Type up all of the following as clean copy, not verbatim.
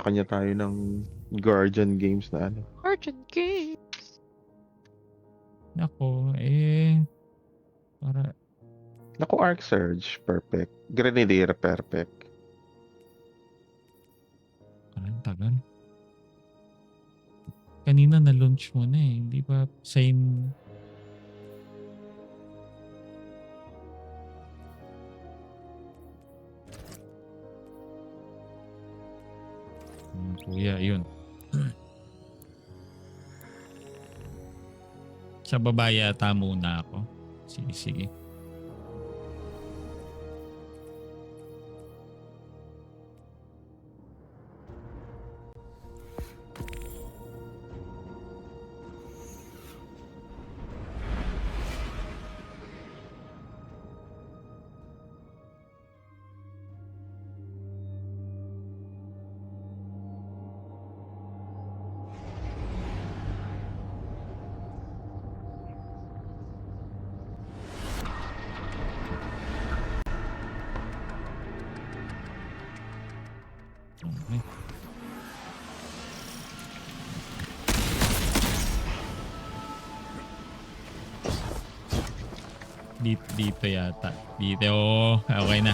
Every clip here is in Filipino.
kanya-kanya tayo ng Guardian Games na ano. Guardian Games. Nako, para Naku, Arc Surge, perfect. Grenadier, perfect. parang tagal. Kanina na-launch mo na eh. Hindi ba same? Kuya, yun. Sa baba yata muna ako. Sige, sige. Okay. Dito yata. Dito. Oh, okay na.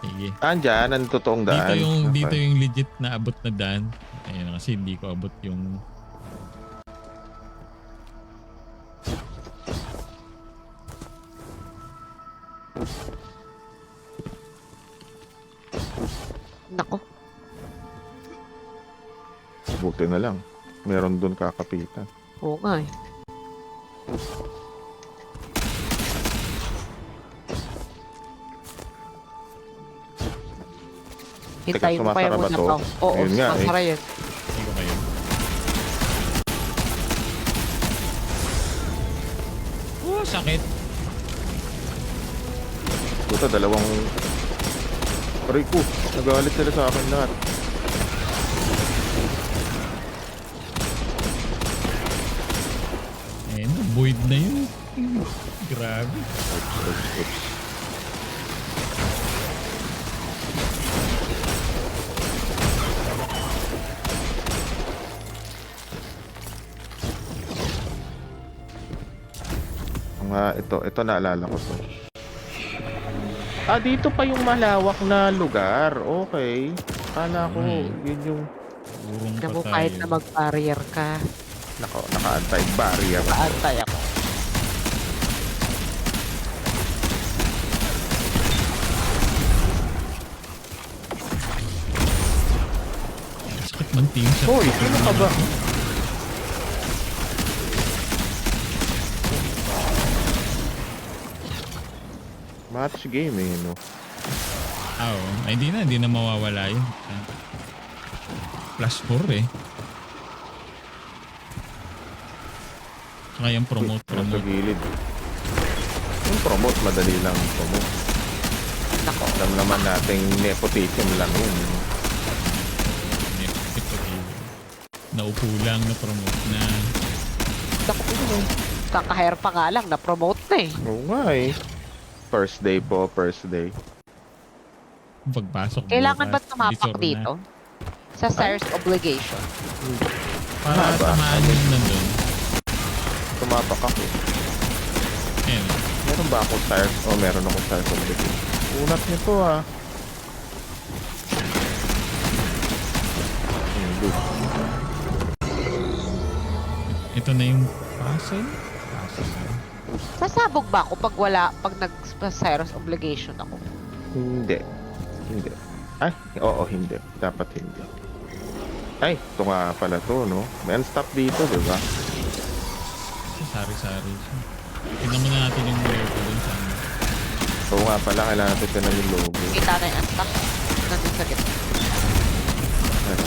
Sige. Andyan, ang totoong daan. Dito yung legit na abot na daan. Ayun kasi hindi ko abot yung Nako. Buti na lang. Meron dun kakapitan. Oo nga eh. Hintayin mo pa yung sumasara ba muna to? pa. Oo, Yun nga, sumasara yan. hindi ko kayo. Oh, sakit. Puta, dalawang... Aray ko, nagalit sila sa akin lahat. Void na yun. Grabe. Oops. Ito naalala ko to. Dito pa yung malawak na lugar. Okay. Kala ko yun yung Urong Alam mo, pa kahit tayo. na mag-barrier ka, naka-anti-barrier. paantay ako. Sakit man team sa Hoy, sino ka ba? Match game eh, no? Oo. Ay, hindi na mawawala yun. Plus 4 eh. Saka yung promote. Sa gilid. Yung promote, madali lang promote. Nako. Alam naman nating nepotism lang yun. Ito naupo lang na promote na. Nako, kaka-hire pa nga lang, na-promote na eh. Oo nga eh. First day po, first day. Pagpasok Kailangan ba bukas, tumapak bisor na. dito? Sa Sire's Obligation. Para Ba? tamaan yung nandun. Tumapak ako. Ayan. Meron ba akong tires? Oh, meron akong tires on the game. Unat nito ah. Ito na yung puzzle. Sasabog ba ako pag nag-Sire's Obligation ako? Hindi. Ay, oo, hindi. Dapat hindi. Ay, ito nga pala to, no? May unstop dito, di ba? Sari-sari. Tignan muna natin yung logo dun sa ano. Oo nga pala, kailangan natin tignan yung logo. Kita na yung unstock. Nandun sa gitna. Ano?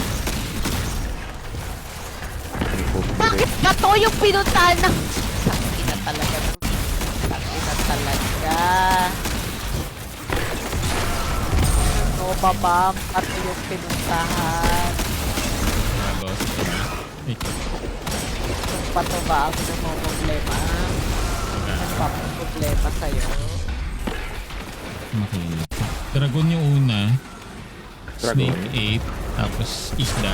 Bakit ba to yung pinuntahan ng... Sakina talaga. Sakina talaga. No, babam. At yung pinuntahan. Bago sa kanya. Kung pato ba ang problema? Nagpapaproblema sa'yo. Makita. Dragon yung una. Dragon. Snake 8. Tapos isda.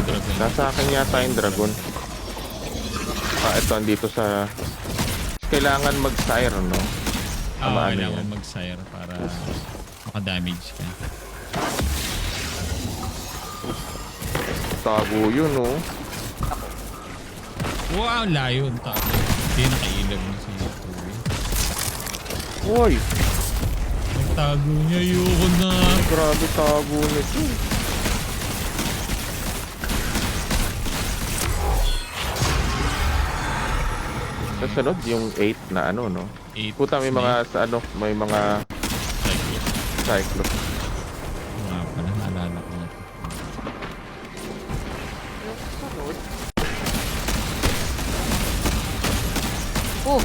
Dragon. Nasa akin yata yung dragon. Ito, andito sa... Kailangan mag-sire, no? Tamaan Kailangan yan. mag-sire para maka-damage ka. Tago yun, no? Wow, layo. Ang tayo. Hindi nakailag na si Toby. Uy! Ang tago niya. Ayoko na. Grabe tago nito. Sa sunod, yung 8 na ano, no? 8. Puta, may mga sa ano, may mga cyclops. Nga pala, naalala ko na. Yung sunod. Oh!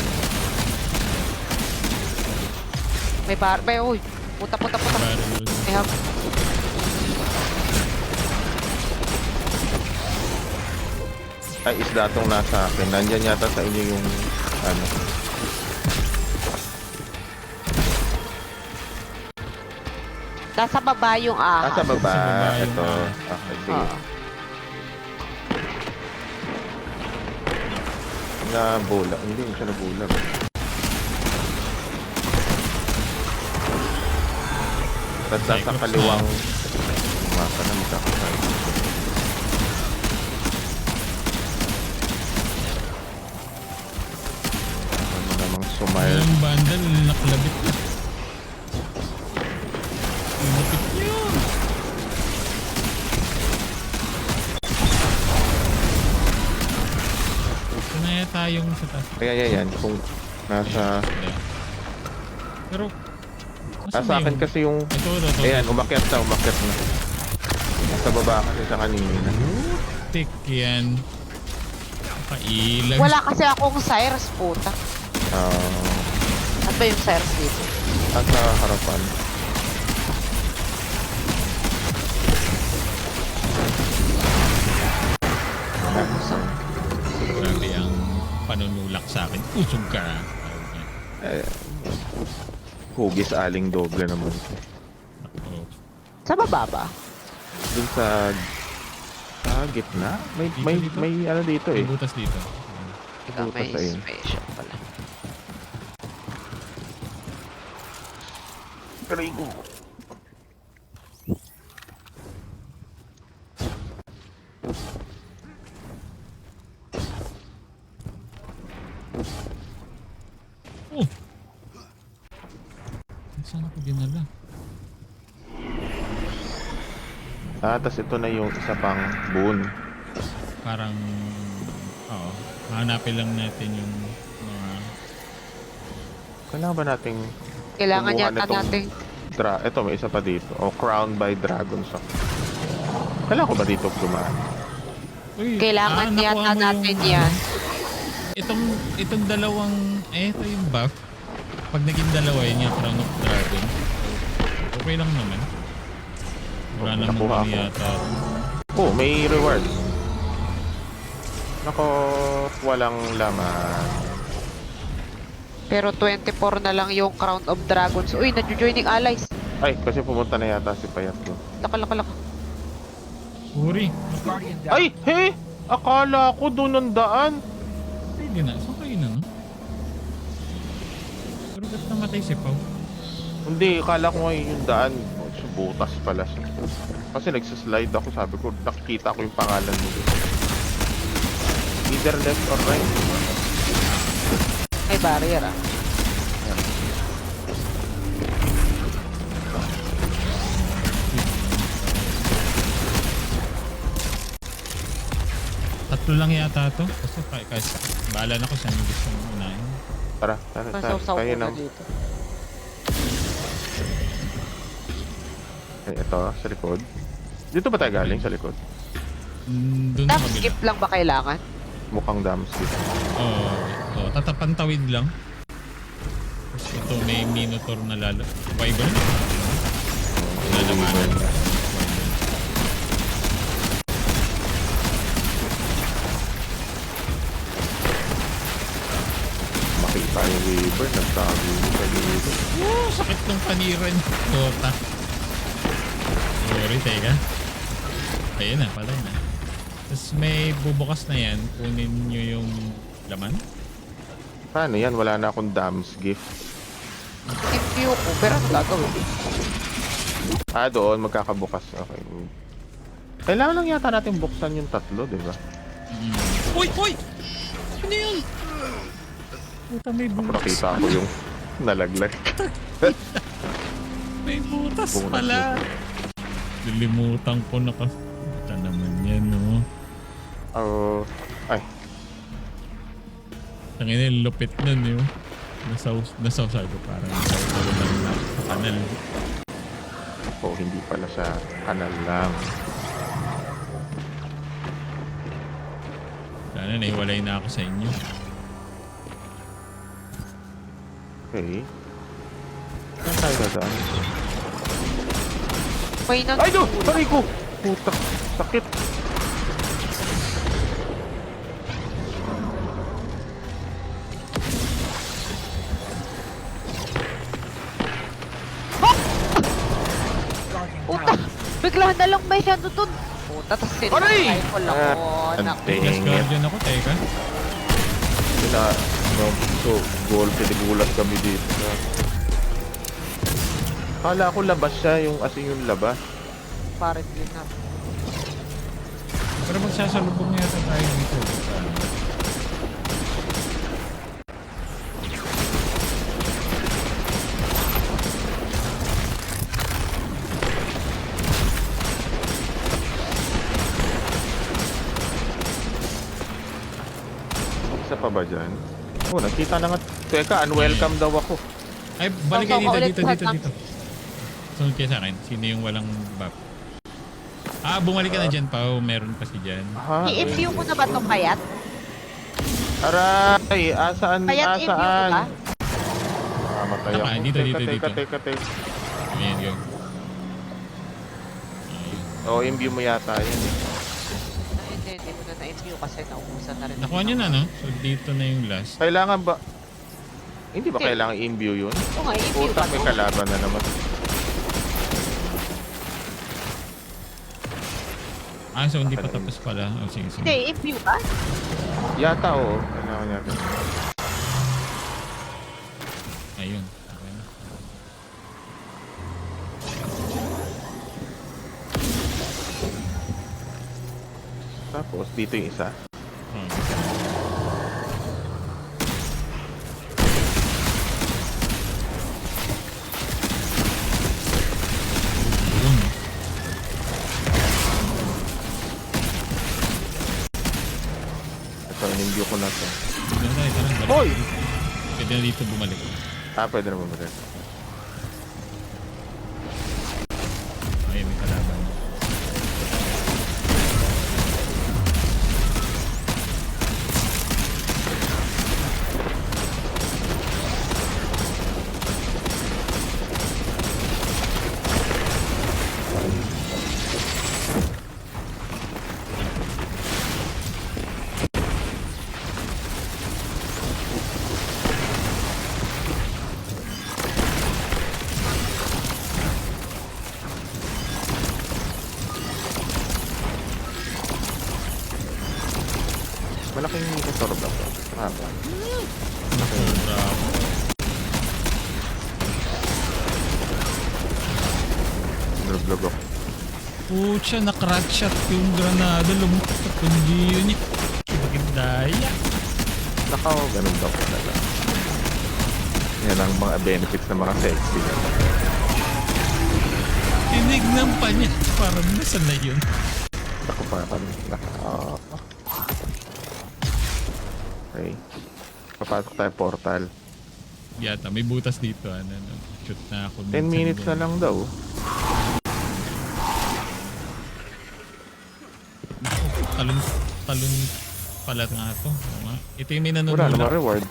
May uy! Puta. Barrel. May hab. Ay, isda tong nasa akin. Nandyan yata sa inyo yung ano. Nasa baba yung ahas. Nasa baba. Sa baba yung Ito. ahas. Okay, sige. Oo. Nabulag. Hindi siya nabulag. Tapos nasa Cyclops kaliwang mapa na magkakasay. Ano namang sumile. Yung bandal, nakalabit na. Lumapit yun. Ito na yata yung sa taas. Kaya yan. Kung nasa... Pero, Nasa akin kasi yung... Ito. Ayan, umakyat na. Nasa baba kasi sa kanina. Tik yan. Pakailag. Wala kasi akong Cyrus, puta. Ano ba yung Cyrus dito? Nasa harapan. Grabe ang panunulak sa akin. Usog ka. Hugis aling doble naman. Oo. Sa baba ba? Dun sa gitna. Dito? May ano dito May eh. butas dito. Ika, may Butas ayun. special pala. Karigo. Oh! Saan ako dinala? Tas ito na yung isa pang boon. Parang... Oo. Hanapin lang natin yung mga... Kailangan ba nating Kailangan kumuha yata nitong natin. ito, may isa pa dito. Crowned by Dragon Shock. Kailangan ko ba dito dumaan? Uy, Kailangan nakuha yata mo natin yung- yan. Itong dalawang... ito yung buff. Pag naging dalawa yun yung Crown of Dragon. Okay lang naman. Wala namang Nakuha ano ako. yata. Oh, may reward. Nako, walang laman. Pero 24 na lang yung Crown of Dragons. Uy, nadjo-joining allies. Ay, kasi pumunta na yata si Payat ko. Laka. Uri. Ay, he! Akala ko doon ang daan. Hindi na. Saan kayo na, no? Pero ba't namatay si Pao? Hindi, akala ko ngayon yung daan. Butas pala siya. Kasi nagsaslide ako, sabi ko, nakikita ko yung pangalan mo doon. Either left or right. May barrier ah. Tatlo lang yata to. Kasi bahala na ko saan yung gusto mong unahin. Tara, Masaw-saw kayo ko na na. dito. Ay, ito, sa likod. Dito ba tayo galing sa likod? Doon sa Tap kabila. skip lang ba kailangan? Mukhang dams dito. Oo. Tatapantawid lang. Tapos ito may Minotaur na lalo. Wyvern? Lalaman. Makita yung river, nagtago sa gilid. Sakit ng paniran. Tota. Sorry, teka. Ayun na, patay na. Tapos may bubukas na yan. Kunin nyo yung laman. Paano yan? Wala na akong Dam's gift. CPU ko, pero ano gagawin? Ah, doon. Magkakabukas. Okay. Kailangan lang yata natin buksan yung tatlo, di ba? Uy! Uy! Ano yun? Puta, may butas. Nakita ko yung nalaglag. May butas Butas pala. Lilimutan ko na kasi. Puta naman yan, no? Ay. Tangina yung lupit nun, yun. Nasawsay ko parang nasawsay lang na kanal. Oh, hindi pala sa kanal lang. Sana naiwalay na ako sa inyo. Okay. Saan tayo dadaan? May nag... Ay, no! Aray ko! Puta, sakit. Puta! Bigla na lang may ano dun. Puta, tapos Aray! sinakay ko lang. Ang Gas tingit. guardian ako, teka. Sila, no, so, goal, pinigulat kami dito. Kala ko labas siya, yung asin yung labas. Parang yun na. Pero magsasalubong yata tayo dito. Isa pa ba dyan? Oh, nakita na nga. Teka, unwelcome daw ako. Ay, balik kayo Ulit dito. lahat ng- Sunod kayo sa akin. Sino yung walang buff? Ah, bumalik ka na dyan, Pao. Meron pa si dyan. Ha? I-impute mo na ba itong payat? Aray! Asaan? Payat impute Asaan? ba? Mamatay Tama, ako. dito. Teka. Ayan, go. Oo, imbue mo yata yan. Hindi mo na na-impute kasi naubusan na rin. Nakuha nyo na, no? So, dito na yung last. Kailangan ba? Hindi ba Hindi. kailangan imbue yun? Oo nga, i-impute Puta, pa may to. kalaban na naman. Ah, so hindi pa tapos pala. Oh, sige. Hindi, i-impute ba? Yata, oo. Kailangan yata. Ayun. Okay na. Tapos, dito yung isa. Oh. Yun. Ito, inimbue ko na to. Dito na tayo, balik. Hoy! Pwede na dito bumalik. Ah, pwede na bumalik. Ayun, may kalaban. Malaking motor ba to? Ah, ba? Sobra ako. Nag-vlog ako. Pucha, na-crack shot yung granada. Lumukot yung giyo niya. Bakit daya? Nakaw, ganun daw talaga. Yan ang mga benefits ng mga sexy. Tinignan pa niya. Parang nasa na yun. Ako pa kami. Okay. Papasok tayo portal. Yata, may butas dito. Ano, shoot na ako. 10 minutes na lang daw. Talon pala nga to. Oo nga. Ito yung may Wala nanunulak. naman reward.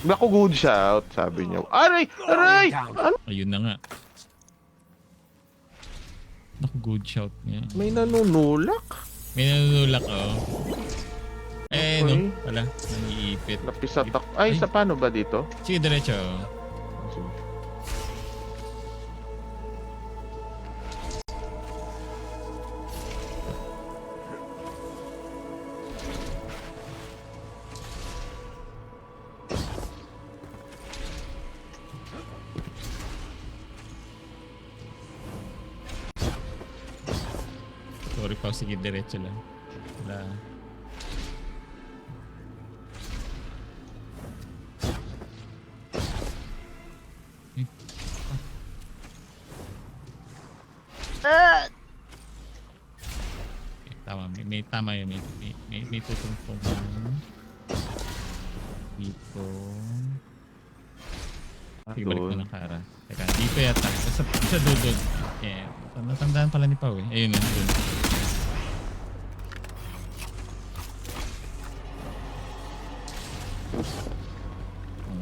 Naku, good shout, sabi niya. Aray! Aray! Ano? Ayun na nga. Naku, good shout niya. May nanunulak? May nanunulak, oh. Eh, Okay. no. Wala. Nangiipit. Napisat ako. Ay, sa paano ba dito? Sige, diretso. Oh. Sige. Sorry pa, sige, diretso lang. Wala. Eh, Ah! okay, tama, may tama yun. May tutungtong dito. Sige, balik mo ng Kara. Teka, dito yata. Sa dudod. Yeah. Natandaan pala ni Pao eh. Ayun na, dun.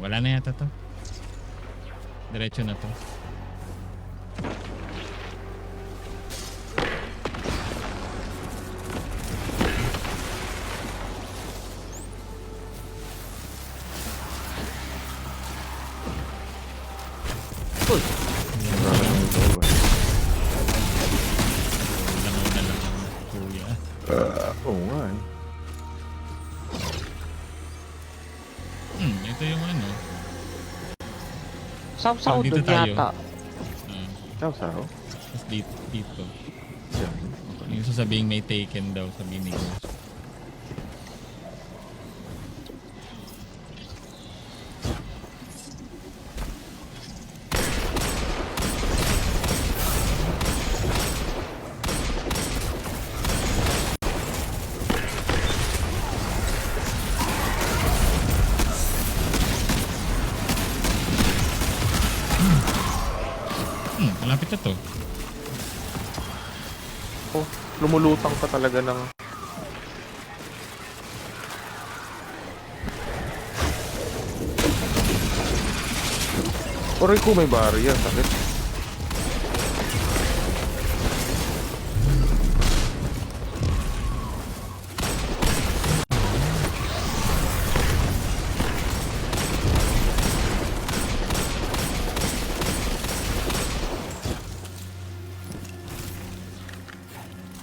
Wala na yata to. Diretso na to. Uy, Maraming ito. Langaw na lang. Kuya. Oo nga eh. Ito yung ano. saw-saw Dito dun tayo. yata. Saw-saw. Tapos dito. Yan. Yung sasabihin may taken daw, sabihin ni Ghost. Malapit na to. Oh, lumulutang pa talaga ng... Oray ko may barya. Sakit.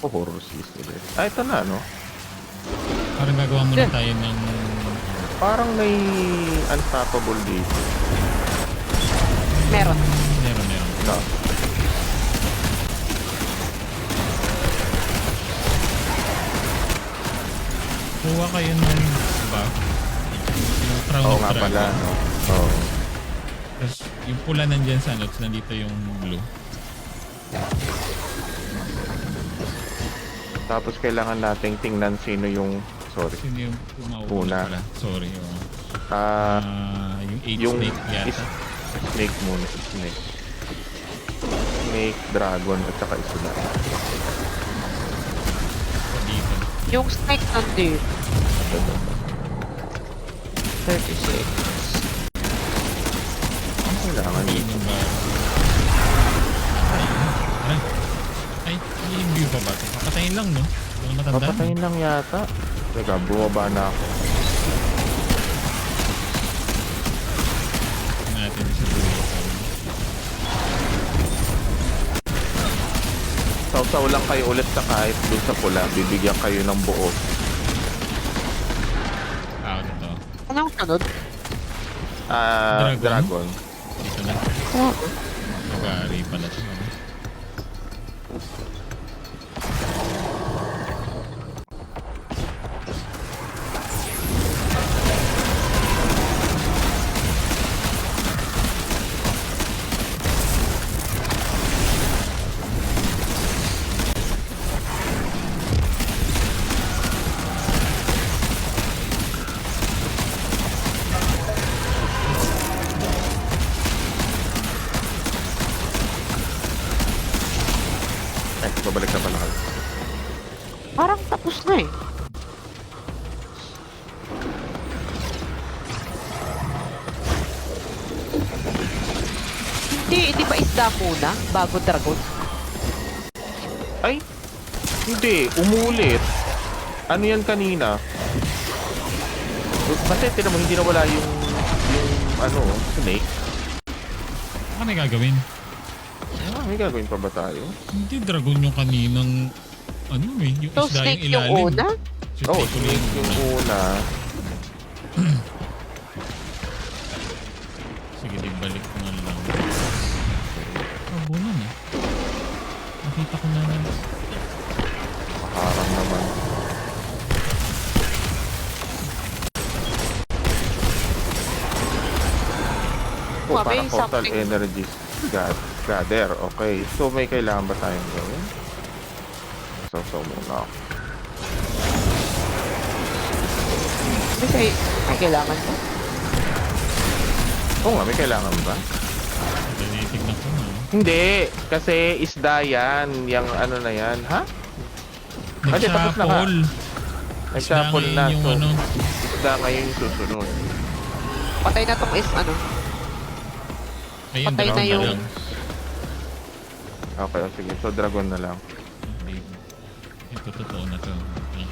Oh, horror sis ulit. Ah, ito na, no? Parang gagawa muna tayo ng... Parang may unstoppable dito. Meron. Meron. No. Kuha kayo ng buff. Yung crown Oo of nga dragon. pala, no? Oo. Tapos yung pula nandyan sa notes, nandito yung blue. Tapos kailangan nating tingnan sino yung... Sorry. Sino yung Una. umauna pala? Sorry. Oh. Yung Yung snake yata. Snake muna. Snake. Snake, dragon, at saka isula. Dito. Yung snake nandito. 36. Ang kailangan Yun dito. yung bar. Ay, yung view pa ba ito? Papatayin lang, no? Yung matanda. Papatayin lang yata. Teka, bumaba na ako. Natin sa dulo. Saw-saw lang kayo ulit sa kahit dun sa pula. Bibigyan kayo ng buo. Ito. Anong sunod? Dragon. Dito na. Oh. Magari pala ito. Babalik na pala kayo. Parang tapos na eh. Hindi ba isda muna bago dragon? Ay! Hindi, umulit. Ano yan kanina? Kasi tinan mo, hindi na wala yung snake. Ano may gagawin? May gagawin pa ba tayo? Hindi dragon yung kaninang ano eh, yung So isda snake yung yung ilalim. una? So, Oo, snake ulit snake yung una. Sige, di balik ko na lang. Bunan eh. Nakita ko na Oh, nga, may parang total something. energies gather. Okay. So, may kailangan ba tayong gawin? So muna ako. May kailangan ko. Oo nga, may kailangan ba? Tinitignan ko na. Hindi. Kasi isda yan. Yung ano na yan. Ha? Hindi, tapos na nga. Nag-shuffle. Nag-shuffle na. Yung So, ano. isda ngayon yung susunod. Patay na tong is ano. Ayun, Patay na dragon yung- lang. Okay, sige. So, dragon na lang. Hindi. Ito totoo na to. Okay.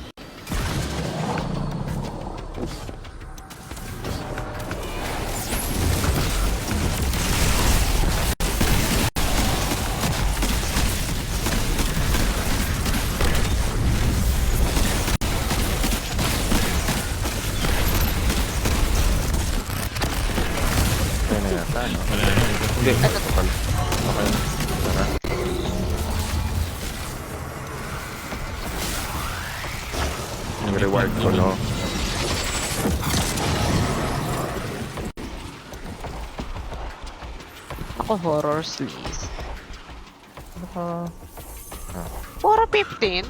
Kaya na yata, no? Wala na. Hindi. Ito pala. Okay. Tara. Yung reward ko, no? Ako horror sleaze. Baka... 4:15?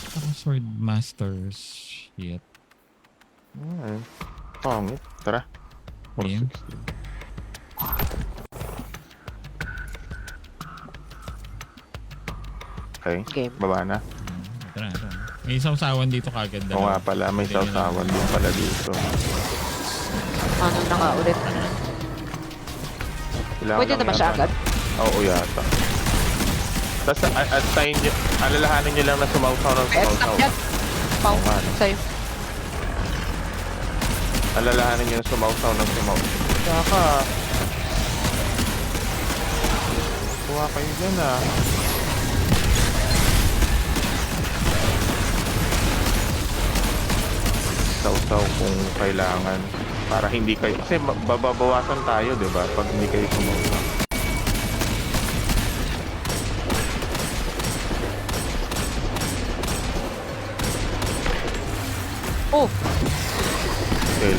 Parang sword masters. Shit. Ay, pangit. Tara. Game. 416. Okay. Game. Baba na. Tara, tara. May sausawan dito kagad. Oo nga pala, may sausawan din pala dito. Ano na nga ulit? Kailangan Pwede na lang ba siya yata. agad? Oo, yata. Tapos, at tayo nyo, alalahanin nyo lang na sumausaw ng May stop sumausaw. yan. Pau, Oo nga, no? sa'yo. Alalahanin nyo na sumausaw ng sumausaw. Saka, kuha kayo dyan, ah. Sausaw kung kailangan. Para hindi kayo, kasi babawasan tayo, di ba? Pag hindi kayo sumausaw. Oh, Okay.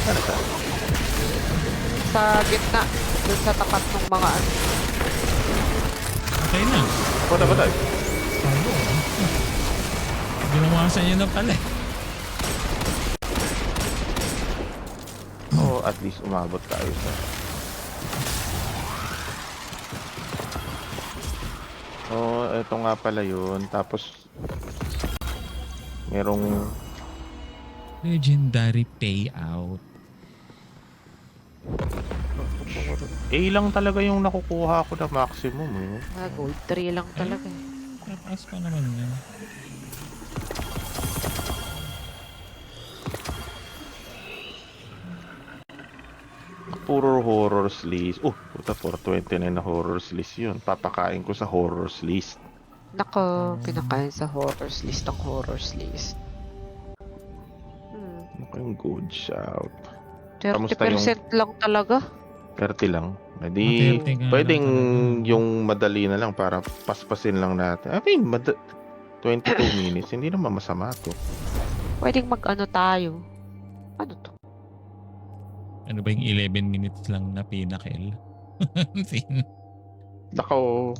Ano ka? sa gitna. Dun sa tapat ng mga ano. Okay na. Punta ba tayo? Sabi ko. Ginawasan niya na pala eh. Oo, at least umabot tayo sa... Oo, eto nga pala yun. Tapos, merong... Legendary payout. A lang talaga yung nakukuha ko na maximum, eh. Gold 3 lang talaga eh. Tapas pa naman yan. Puro horrors list. Puta, 429 na horrors list yun. Papakain ko sa horrors list. Nako, pinakain sa horrors list ang horrors list. Ano kayong good shout? 30% Kamusta yung- lang talaga. 30 lang. Hindi, 30 nga pwedeng lang talaga. yung madali na lang para paspasin lang natin. I mean, 22 minutes. Hindi naman masama to. Pwedeng mag-ano tayo. Ano to? Ano ba yung 11 minutes lang na pinakil? Nako,